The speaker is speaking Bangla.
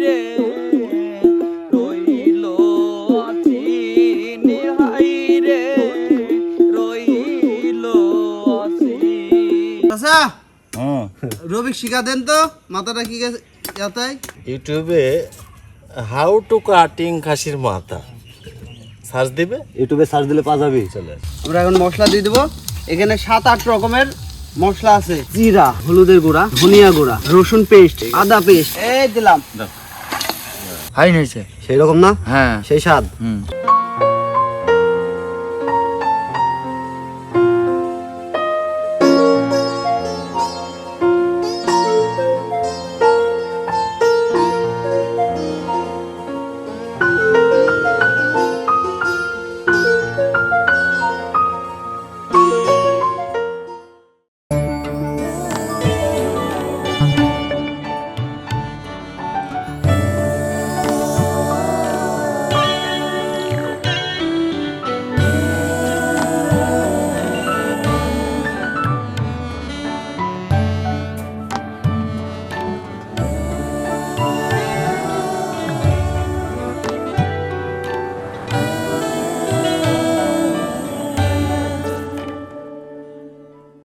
রে রইল অচিন হাই রে রইল অচিন। আচ্ছা রবিক শিখা দেন তো, মাথাটা কি যাতাই ইউটিউবে হাউ টু কাটিং খাসির মাথা সার্চ দিবে, ইউটিউবে সার্চ দিলে পাওয়া যাবে। চলে আসবে। আমরা এখন মশলা দিয়ে দেবো। এখানে 7-8 রকমের মশলা আছে। জিরা, হলুদের গুঁড়া, ধনিয়া গুঁড়া, রসুন পেস্ট, আদা পেস্ট, এই দিলাম। ফাইন হয়েছে। সেই রকম না? হ্যাঁ। সেই স্বাদ।